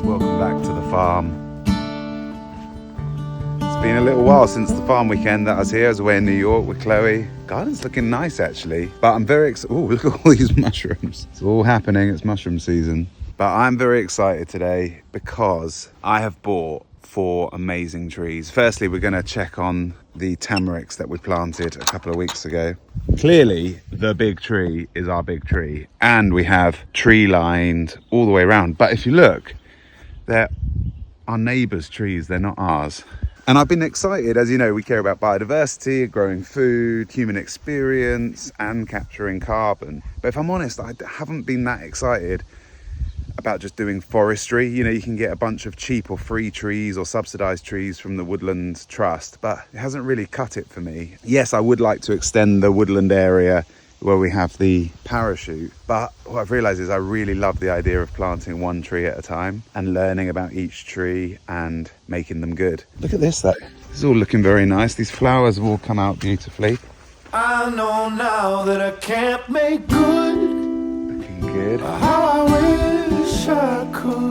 Welcome back to the farm. It's been a little while since the farm weekend that I was here. I was away in New York with Chloe. Garden's looking nice actually, but I'm very excited. Oh, look at all these mushrooms. It's all happening, it's mushroom season. But I'm very excited today because I have bought 4 amazing trees. Firstly, we're going to check on the tamarix that we planted a couple of weeks ago. Clearly, the big tree is our big tree, and we have tree lined all the way around. But if you look, they're our neighbours' trees, they're not ours. And I've been excited, as you know, we care about biodiversity, growing food, human experience, and capturing carbon. But if I'm honest, I haven't been that excited about just doing forestry. You know, you can get a bunch of cheap or free trees or subsidised trees from the Woodland Trust, but it hasn't really cut it for me. Yes, I would like to extend the woodland area where we have the parachute, but what I've realised is I really love the idea of planting one tree at a time and learning about each tree and making them good. Look at this though. This is all looking very nice. These flowers have all come out beautifully. I know now that I can't make good. Looking good. How I wish I could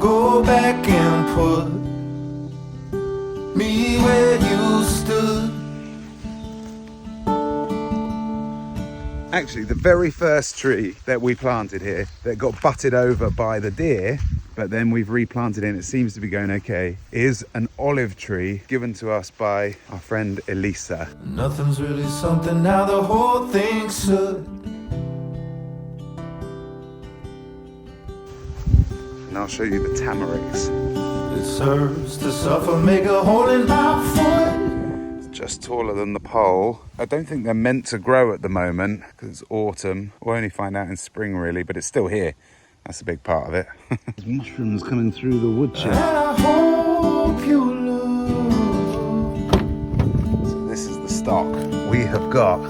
go back and put me where you stood. Actually, the very first tree that we planted here that got butted over by the deer, but then we've replanted it and it seems to be going okay, is an olive tree given to us by our friend Elisa. Nothing's really something now, the whole thing should. And I'll show you the tamarix. It serves to suffer, make a hole in my foot. It's just taller than the pole. I don't think they're meant to grow at the moment because it's autumn. We'll only find out in spring really, but it's still here. That's a big part of it. There's mushrooms coming through the wood chip. I hope you look. So this is the stock. We have got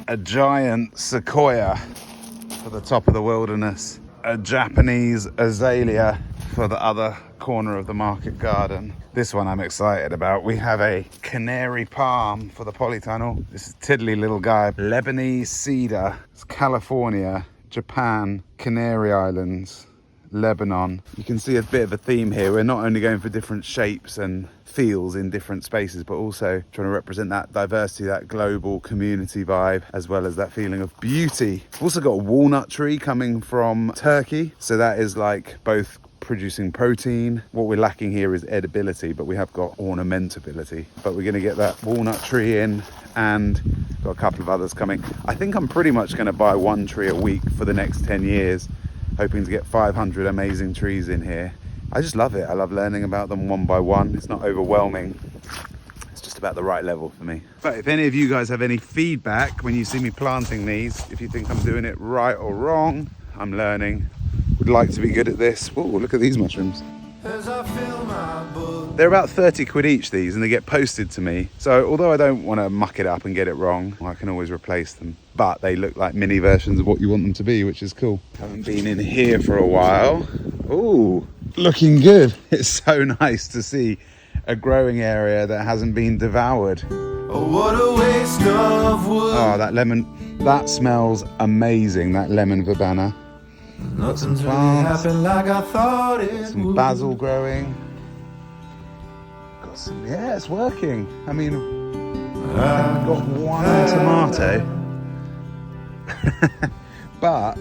a giant sequoia for the top of the wilderness, a Japanese azalea for the other corner of the market garden. This one I'm excited about. We have a Canary Palm for the polytunnel. This is tiddly little guy. Lebanese cedar. It's California, Japan, Canary Islands, Lebanon. You can see a bit of a theme here. We're not only going for different shapes and feels in different spaces, but also trying to represent that diversity, that global community vibe, as well as that feeling of beauty. We've also got a walnut tree coming from Turkey. So that is like both producing protein. What we're lacking here is edibility, but we have got ornamentability. But we're going to get that walnut tree in, and got a couple of others coming. I think I'm pretty much going to buy 1 tree a week for the next 10 years, hoping to get 500 amazing trees in here. I just love it. I love learning about them one by one. It's not overwhelming. It's just about the right level for me. But if any of you guys have any feedback when you see me planting these, if you think I'm doing it right or wrong, I'm learning. Would like to be good at this. Oh, look at these mushrooms. As I fill my book. They're about 30 quid each, these, and they get posted to me. So although I don't want to muck it up and get it wrong, I can always replace them. But they look like mini versions of what you want them to be, which is cool. Haven't been in here for a while. Ooh, looking good. It's so nice to see a growing area that hasn't been devoured. Oh, what a waste of wood. Oh, that lemon, that smells amazing, that lemon verbena. Nothing's really happened like I thought it would. Some basil growing. Got some, yeah, it's working. I mean, I've got 1 tomato. But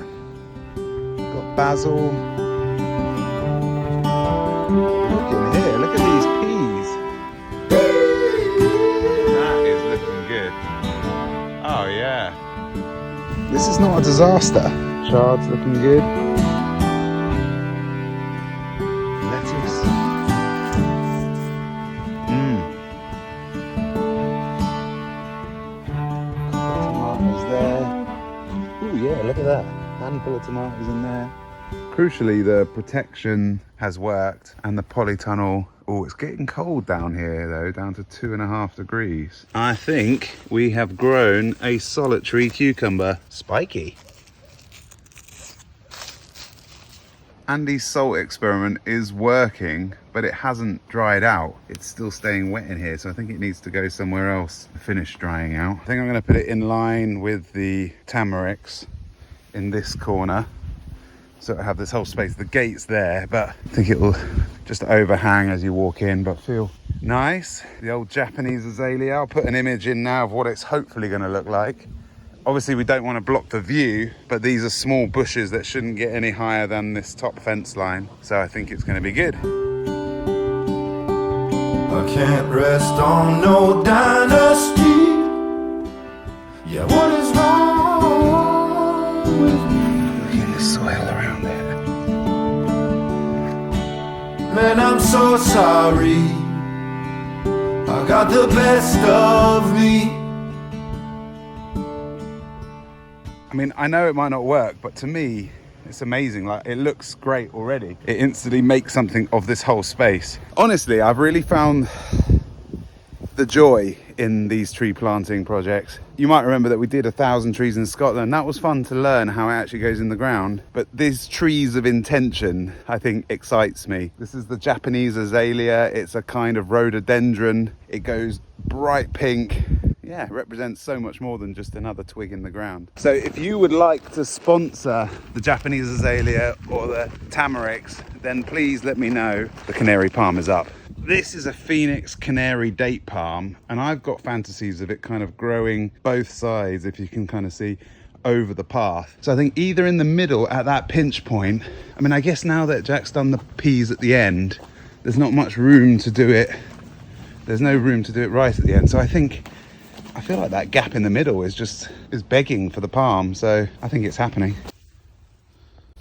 got basil. Look in here, look at these peas. That is looking good. Oh yeah. This is not a disaster. Chard's looking good. Lettuce. Tomatoes there. Oh yeah, look at that. Handful of tomatoes in there. Crucially, the protection has worked and the polytunnel Oh, it's getting cold down here though, down to 2.5 degrees. I think we have grown a solitary cucumber. Spiky. Andy's salt experiment is working, but it hasn't dried out. It's still staying wet in here, so I think it needs to go somewhere else to finish drying out. I think I'm going to put it in line with the tamarix in this corner, so it'll have this whole space. The gate's there, but I think it will just overhang as you walk in, but feel nice. The old Japanese azalea. I'll put an image in now of what it's hopefully going to look like. Obviously we don't want to block the view, but these are small bushes that shouldn't get any higher than this top fence line. So I think it's going to be good. I can't rest on no dynasty. Yeah, what is wrong with me? Look at the soil around there. Man, I'm so sorry. I got the best of me. I mean, I know it might not work, but to me, it's amazing. Like, it looks great already. It instantly makes something of this whole space. Honestly, I've really found the joy in these tree planting projects. You might remember that we did 1,000 trees in Scotland. That was fun to learn how it actually goes in the ground. But these trees of intention, I think, excites me. This is the Japanese azalea. It's a kind of rhododendron. It goes bright pink. Yeah, it represents so much more than just another twig in the ground. So if you would like to sponsor the Japanese azalea or the tamarix, then please let me know. The Canary Palm is up. This is a Phoenix Canary date palm, and I've got fantasies of it kind of growing both sides, if you can kind of see, over the path. So I think either in the middle at that pinch point, I mean, I guess now that Jack's done the peas at the end, there's not much room to do it. There's no room to do it right at the end. So I feel like that gap in the middle is begging for the palm. So I think it's happening.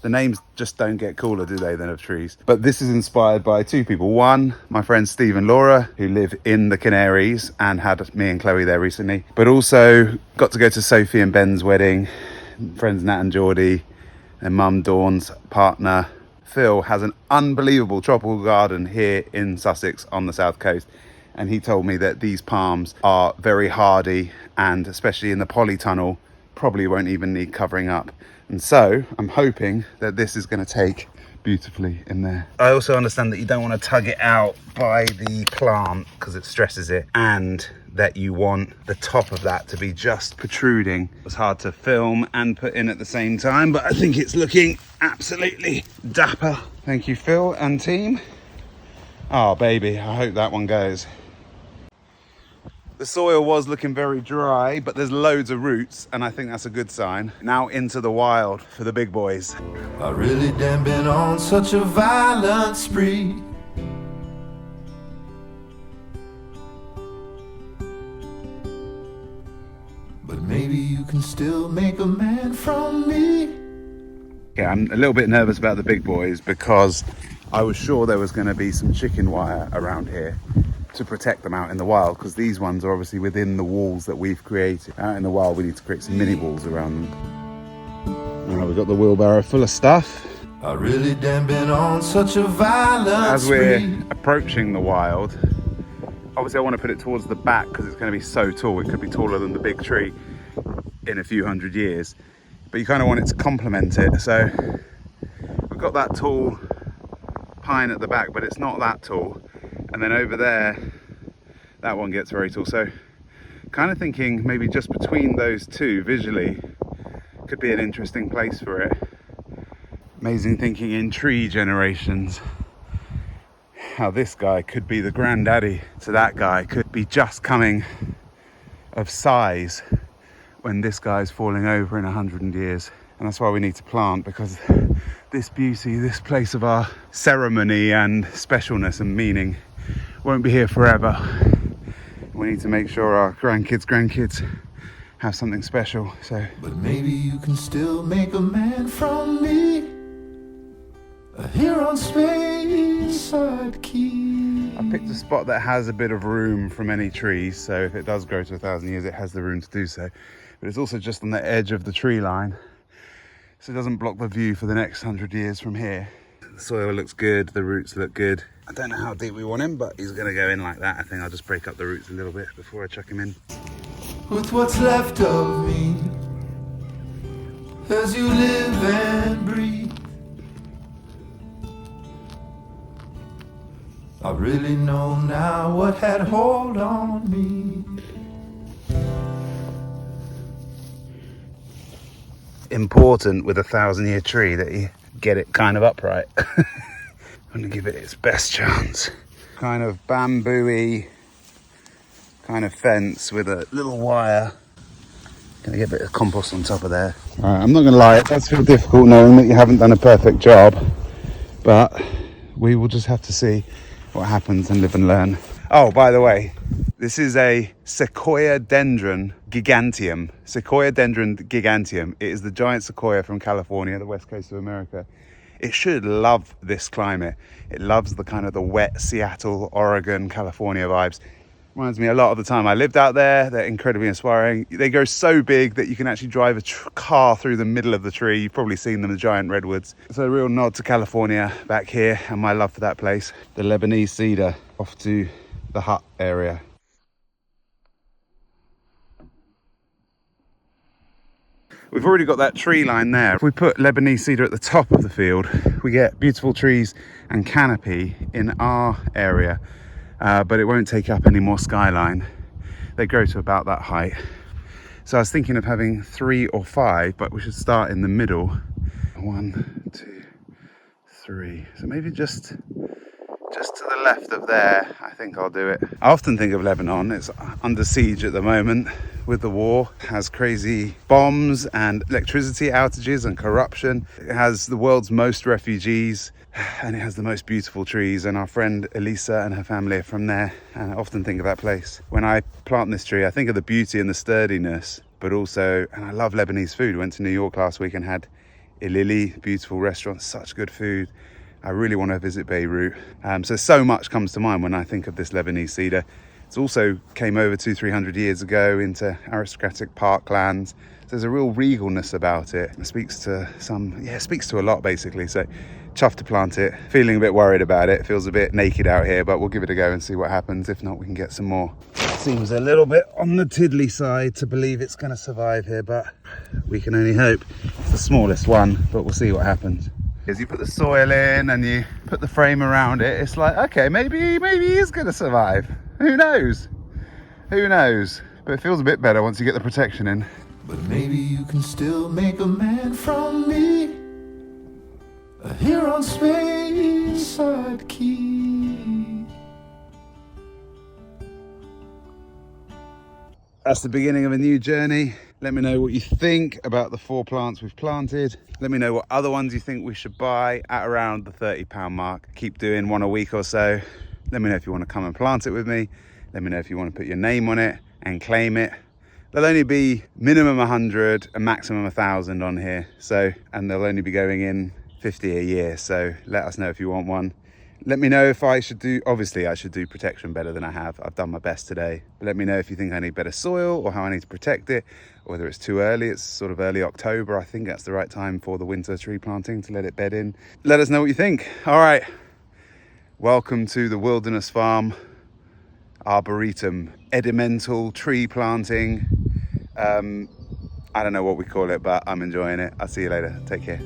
The names just don't get cooler, do they, than of trees? But this is inspired by two people. One, my friends Steve and Laura, who live in the Canaries and had me and Chloe there recently. But also got to go to Sophie and Ben's wedding. Friends Nat and Geordie, and mum Dawn's partner Phil has an unbelievable tropical garden here in Sussex on the south coast. And he told me that these palms are very hardy, and especially in the polytunnel, probably won't even need covering up. And so I'm hoping that this is going to take beautifully in there. I also understand that you don't want to tug it out by the plant because it stresses it, and that you want the top of that to be just protruding. It's hard to film and put in at the same time, but I think it's looking absolutely dapper. Thank you, Phil and team. Oh baby, I hope that one goes. The soil was looking very dry, but there's loads of roots, and I think that's a good sign. Now into the wild for the big boys. I really damn been on such a violent spree. But maybe you can still make a man from me. Yeah, I'm a little bit nervous about the big boys because I was sure there was going to be some chicken wire around here to protect them out in the wild, because these ones are obviously within the walls that we've created. Out in the wild, we need to create some mini walls around them. Now we've got the wheelbarrow full of stuff. I really damn been on such a violent As we're spree. approaching the wild, obviously I want to put it towards the back because it's going to be so tall. It could be taller than the big tree in a few hundred years, but you kind of want it to complement it. So we've got that tall pine at the back, but it's not that tall. And then over there, that one gets very tall. So kind of thinking maybe just between those two visually could be an interesting place for it. Amazing thinking in tree generations. How this guy could be the granddaddy to that guy, could be just coming of size when this guy's falling over in 100 years. And that's why we need to plant, because this beauty, this place of our ceremony and specialness and meaning won't be here forever. We need to make sure our grandkids have something special. So, But maybe you can still make a man from me. Here on Speyside Key. I picked a spot that has a bit of room from any trees, so if it does grow to 1,000 years, it has the room to do so. But it's also just on the edge of the tree line, so it doesn't block the view for the next 100 years from here. The soil looks good, the roots look good. I don't know how deep we want him, but he's going to go in like that. I think I'll just break up the roots a little bit before I chuck him in. With what's left of me, as you live and breathe, I really know now what had hold on me. Important with a 1,000-year tree that you get it kind of upright. I'm going to give it its best chance. Kind of bamboo-y kind of fence with a little wire. Gonna get a bit of compost on top of there. Alright, I'm not gonna lie, it does feel difficult knowing that you haven't done a perfect job, but we will just have to see what happens and live and learn. Oh, by the way, this is a Sequoia dendron giganteum. Sequoia dendron giganteum. It is the giant sequoia from California, the west coast of America. It should love this climate. It loves the kind of the wet Seattle, Oregon, California vibes. Reminds me a lot of the time I lived out there. They're incredibly inspiring. They grow so big that you can actually drive a car through the middle of the tree. You've probably seen them, the giant redwoods. It's a real nod to California back here and my love for that place. The Lebanese cedar off to the hut area. We've already got that tree line there. If we put Lebanese cedar at the top of the field, we get beautiful trees and canopy in our area. But it won't take up any more skyline. They grow to about that height. So I was thinking of having 3 or 5, but we should start in the middle. 1, 2, 3. So maybe just to the left of there, I think I'll do it. I often think of Lebanon. It's under siege at the moment with the war. It has crazy bombs and electricity outages and corruption. It has the world's most refugees. And it has the most beautiful trees, and our friend Elisa and her family are from there, and I often think of that place. When I plant this tree, I think of the beauty and the sturdiness, but also, and I love Lebanese food. Went to New York last week and had Ilili, beautiful restaurant, such good food. I really want to visit Beirut. So much comes to mind when I think of this Lebanese cedar. It also came over 200-300 years ago into aristocratic parklands. So there's a real regalness about it. It speaks to it speaks to a lot basically. So chuffed to plant it, feeling a bit worried about it. Feels a bit naked out here, but we'll give it a go and see what happens. If not, we can get some more. Seems a little bit on the tiddly side to believe it's going to survive here, but we can only hope. It's the smallest one, but we'll see what happens. As you put the soil in and you put the frame around it, it's like, okay, maybe he is going to survive. Who knows? Who knows? But it feels a bit better once you get the protection in. But maybe you can still make a man from me. Here on Speyside Key. That's the beginning of a new journey. Let me know what you think about the 4 plants we've planted. Let me know what other ones you think we should buy at around the £30 mark. Keep doing 1 a week or so. Let me know if you want to come and plant it with me. Let me know if you want to put your name on it and claim it. There'll only be minimum 100 and maximum 1,000 on here. And they'll only be going in 50 a year. So let us know if you want one. Let me know if I should do, obviously I should do protection better than I have. I've done my best today. But let me know if you think I need better soil or how I need to protect it, or whether it's too early. It's sort of early October. I think that's the right time for the winter tree planting to let it bed in. Let us know what you think. All right. Welcome to the Wilderness Farm Arboretum, Edimental tree planting. I don't know what we call it, but I'm enjoying it. I'll see you later. Take care.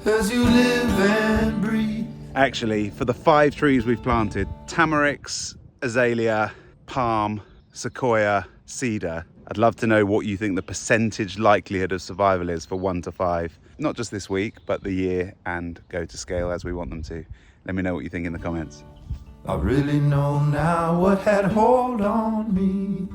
As you live and breathe. Actually, for the 5 trees we've planted, tamarix, azalea, palm, sequoia, cedar, I'd love to know what you think the percentage likelihood of survival is for 1 to 5. Not just this week, but the year, and go to scale as we want them to. Let me know what you think in the comments. I really know now what had hold on me.